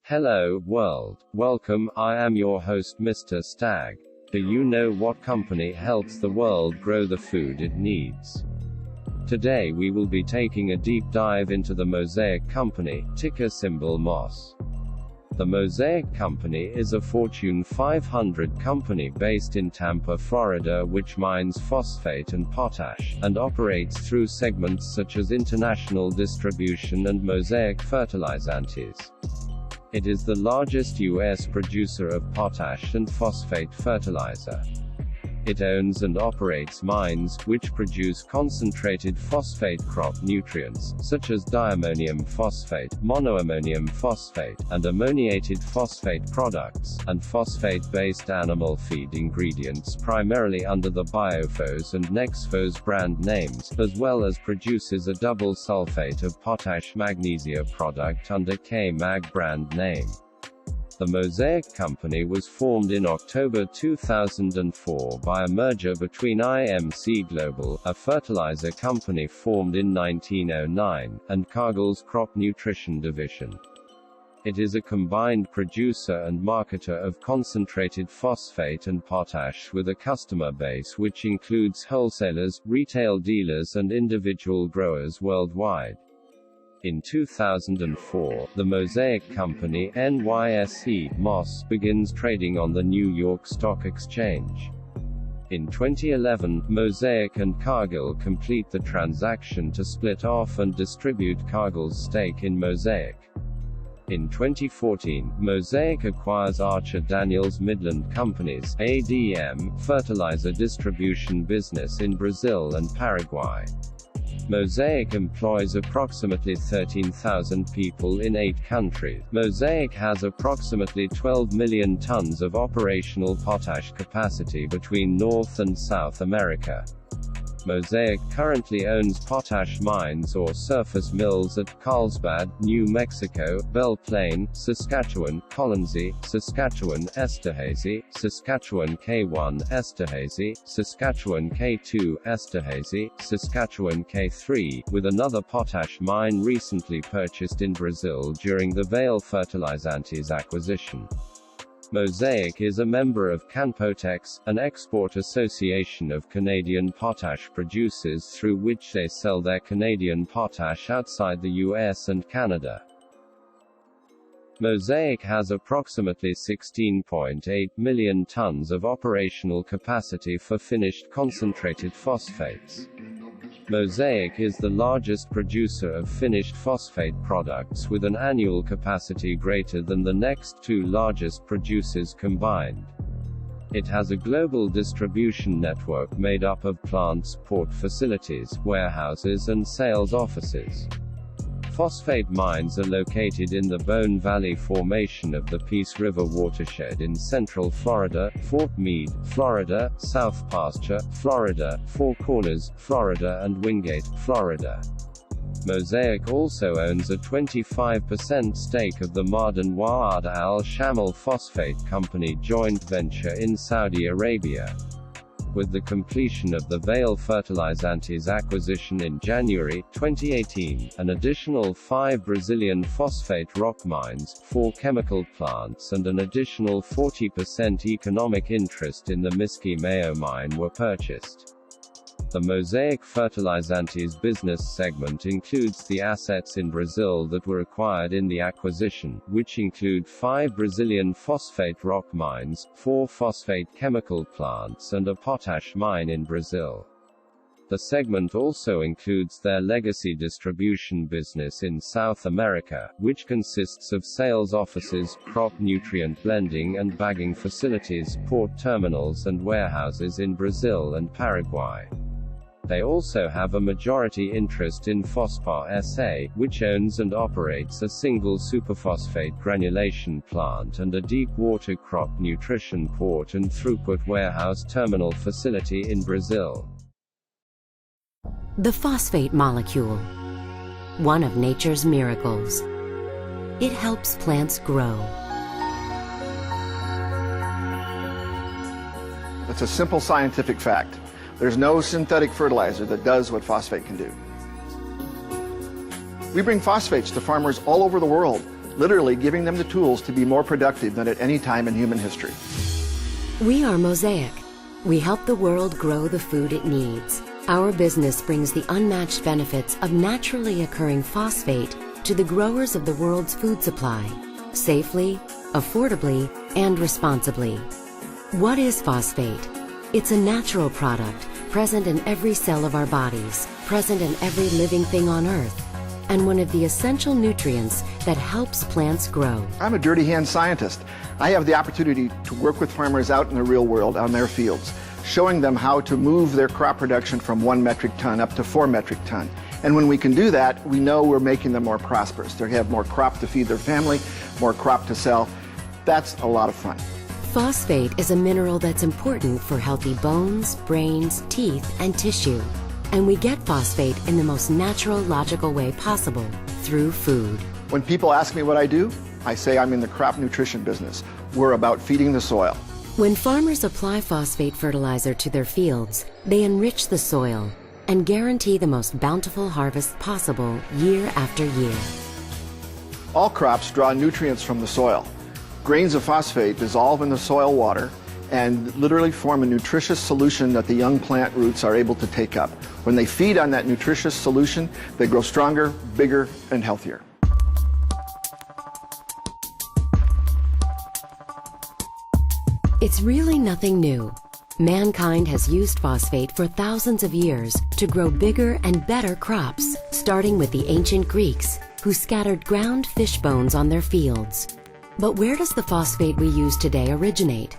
Hello, world. Welcome, I am your host Mr. Stag. Do you know what company helps the world grow the food it needs? Today we will be taking a deep dive into the Mosaic Company, ticker symbol MOS. The Mosaic Company is a Fortune 500 company based in Tampa, Florida, which mines phosphate and potash, and operates through segments such as international distribution and Mosaic Fertilizantes. It is the largest U.S. producer of potash and phosphate fertilizer. It owns and operates mines, which produce concentrated phosphate crop nutrients, such as diammonium phosphate, monoammonium phosphate, and ammoniated phosphate products, and phosphate-based animal feed ingredients primarily under the BioPhos and Nexphos brand names, as well as produces a double sulfate of potash magnesia product under K-Mag brand name. The Mosaic Company was formed in October 2004 by a merger between IMC Global, a fertilizer company formed in 1909, and Cargill's crop nutrition division. It is a combined producer and marketer of concentrated phosphate and potash with a customer base which includes wholesalers, retail dealers and individual growers worldwide. In 2004, the Mosaic Company, NYSE, MOS, begins trading on the New York Stock Exchange. In 2011, Mosaic and Cargill complete the transaction to split off and distribute Cargill's stake in Mosaic. In 2014, Mosaic acquires Archer Daniels Midland Company's ADM fertilizer distribution business in Brazil and Paraguay. Mosaic employs approximately 13,000 people in 8 countries. Mosaic has approximately 12 million tons of operational potash capacity between North and South America. Mosaic currently owns potash mines or surface mills at Carlsbad, New Mexico, Belle Plaine, Saskatchewan, Colonsay, Saskatchewan, Esterhazy, Saskatchewan K1, Esterhazy, Saskatchewan K2, Esterhazy, Saskatchewan K3, with another potash mine recently purchased in Brazil during the Vale Fertilizantes acquisition. Mosaic is a member of Canpotex, an export association of Canadian potash producers through which they sell their Canadian potash outside the US and Canada. Mosaic has approximately 16.8 million tons of operational capacity for finished concentrated phosphates. Mosaic is the largest producer of finished phosphate products with an annual capacity greater than the next 2 largest producers combined. It has a global distribution network made up of plants, port facilities, warehouses and sales offices. Phosphate mines are located in the Bone Valley Formation of the Peace River watershed in central Florida, Fort Meade, Florida, South Pasture, Florida, Four Corners, Florida and Wingate, Florida. Mosaic also owns a 25% stake of the Ma'aden Wa'ad Al-Shamal Phosphate Company joint venture in Saudi Arabia. With the completion of the Vale Fertilizantes acquisition in January 2018, an additional 5 Brazilian phosphate rock mines, 4 chemical plants and an additional 40% economic interest in the Misque Mayo mine were purchased. The Mosaic Fertilizantes business segment includes the assets in Brazil that were acquired in the acquisition, which include 5 Brazilian phosphate rock mines, 4 phosphate chemical plants and a potash mine in Brazil. The segment also includes their legacy distribution business in South America, which consists of sales offices, crop nutrient blending and bagging facilities, port terminals and warehouses in Brazil and Paraguay. They also have a majority interest in Phosphar SA, which owns and operates a single superphosphate granulation plant and a deep water crop nutrition port and throughput warehouse terminal facility in Brazil. The phosphate molecule, one of nature's miracles. It helps plants grow. It's a simple scientific fact. There's no synthetic fertilizer that does what phosphate can do. We bring phosphates to farmers all over the world literally giving them the tools to be more productive than at any time in human history. We are Mosaic. We help the world grow the food it needs. Our business brings the unmatched benefits of naturally occurring phosphate to the growers of the world's food supply, safely, affordably, and responsibly. What is phosphate? It's a natural product, present in every cell of our bodies, present in every living thing on Earth, and one of the essential nutrients that helps plants grow. I'm a dirty hand scientist. I have the opportunity to work with farmers out in the real world on their fields, showing them how to move their crop production from 1 metric ton up to 4 metric ton. And when we can do that, we know we're making them more prosperous. They have more crop to feed their family, more crop to sell. That's a lot of fun. Phosphate is a mineral that's important for healthy bones, brains, teeth, and tissue. And we get phosphate in the most natural, logical way possible, through food. When people ask me what I do, I say I'm in the crop nutrition business. We're about feeding the soil. When farmers apply phosphate fertilizer to their fields, they enrich the soil and guarantee the most bountiful harvest possible year after year. All crops draw nutrients from the soil. Grains of phosphate dissolve in the soil water and literally form a nutritious solution that the young plant roots are able to take up. When they feed on that nutritious solution, they grow stronger, bigger, and healthier. It's really nothing new. Mankind has used phosphate for thousands of years to grow bigger and better crops, starting with the ancient Greeks, who scattered ground fish bones on their fields. But where does the phosphate we use today originate?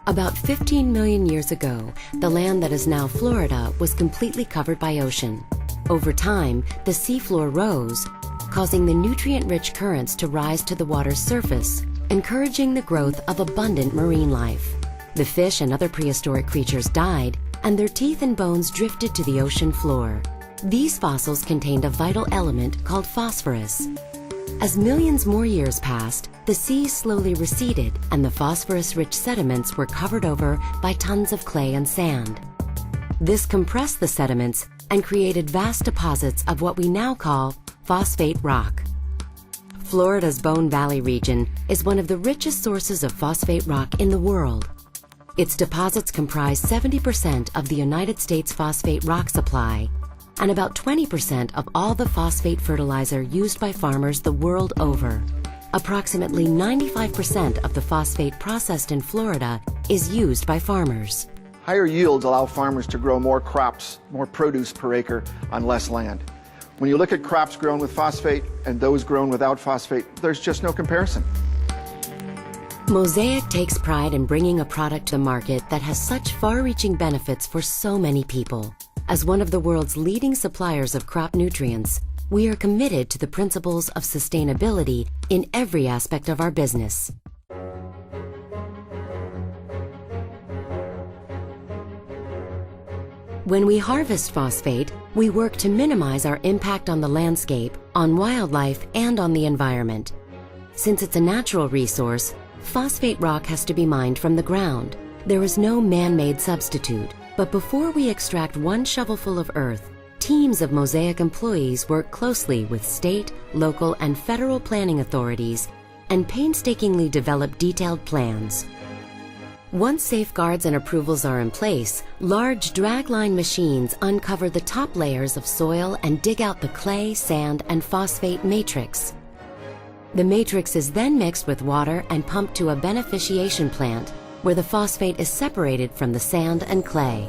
About 15 million years ago, the land that is now Florida was completely covered by ocean. Over time, the seafloor rose, causing the nutrient-rich currents to rise to the water's surface, encouraging the growth of abundant marine life. The fish and other prehistoric creatures died, and their teeth and bones drifted to the ocean floor. These fossils contained a vital element called phosphorus. As millions more years passed, the seas slowly receded and the phosphorus-rich sediments were covered over by tons of clay and sand. This compressed the sediments and created vast deposits of what we now call phosphate rock. Florida's Bone Valley region is one of the richest sources of phosphate rock in the world. Its deposits comprise 70% of the United States phosphate rock supply and about 20% of all the phosphate fertilizer used by farmers the world over. Approximately 95% of the phosphate processed in Florida is used by farmers. Higher yields allow farmers to grow more crops, more produce per acre on less land. When you look at crops grown with phosphate and those grown without phosphate, there's just no comparison. Mosaic takes pride in bringing a product to market that has such far-reaching benefits for so many people. As one of the world's leading suppliers of crop nutrients, we are committed to the principles of sustainability in every aspect of our business. When we harvest phosphate, we work to minimize our impact on the landscape, on wildlife, and on the environment. Since it's a natural resource, phosphate rock has to be mined from the ground. There is no man-made substitute. But before we extract one shovelful of earth, teams of Mosaic employees work closely with state, local, and federal planning authorities and painstakingly develop detailed plans. Once safeguards and approvals are in place, large dragline machines uncover the top layers of soil and dig out the clay, sand, and phosphate matrix. The matrix is then mixed with water and pumped to a beneficiation plant, where the phosphate is separated from the sand and clay.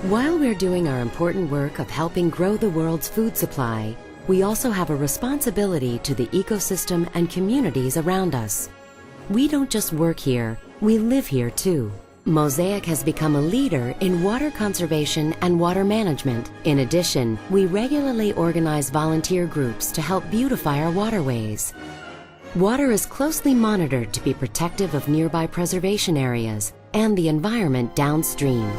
While we're doing our important work of helping grow the world's food supply, we also have a responsibility to the ecosystem and communities around us. We don't just work here, we live here too. Mosaic has become a leader in water conservation and water management. In addition, we regularly organize volunteer groups to help beautify our waterways. Water is closely monitored to be protective of nearby preservation areas and the environment downstream.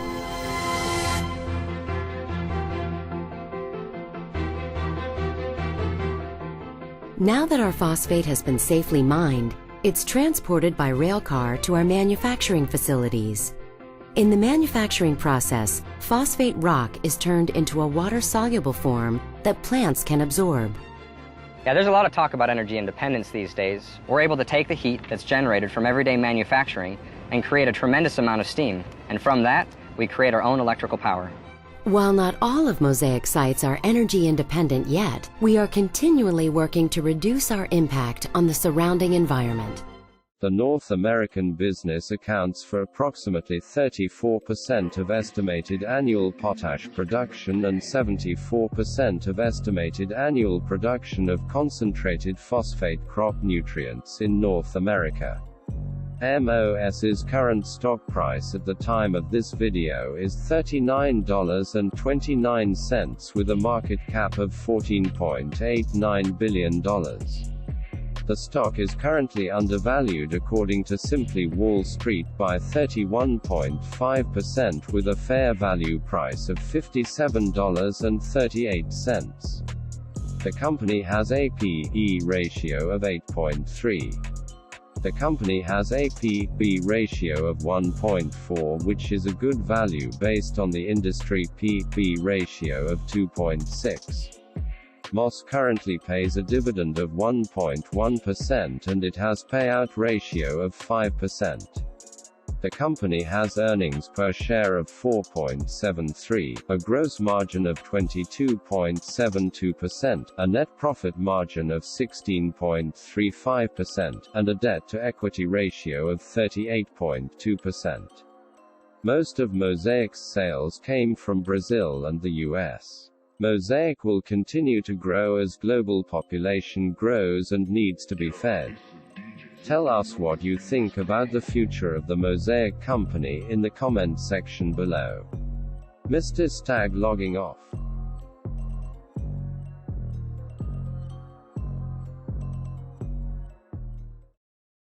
Now that our phosphate has been safely mined, it's transported by rail car to our manufacturing facilities. In the manufacturing process, phosphate rock is turned into a water-soluble form that plants can absorb. Yeah, there's a lot of talk about energy independence these days. We're able to take the heat that's generated from everyday manufacturing and create a tremendous amount of steam, and from that, we create our own electrical power. While not all of Mosaic sites are energy independent yet, we are continually working to reduce our impact on the surrounding environment. The North American business accounts for approximately 34% of estimated annual potash production and 74% of estimated annual production of concentrated phosphate crop nutrients in North America. MOS's current stock price at the time of this video is $39.29 with a market cap of $14.89 billion. The stock is currently undervalued according to Simply Wall Street by 31.5% with a fair value price of $57.38. The company has a P/E ratio of 8.3. The company has a P/B ratio of 1.4, which is a good value based on the industry P/B ratio of 2.6. MOS currently pays a dividend of 1.1% and it has payout ratio of 5%. The company has earnings per share of 4.73, a gross margin of 22.72%, a net profit margin of 16.35%, and a debt-to-equity ratio of 38.2%. Most of Mosaic's sales came from Brazil and the US. Mosaic will continue to grow as global population grows and needs to be fed. Tell us what you think about the future of the Mosaic Company in the comment section below. Mr. Stag logging off.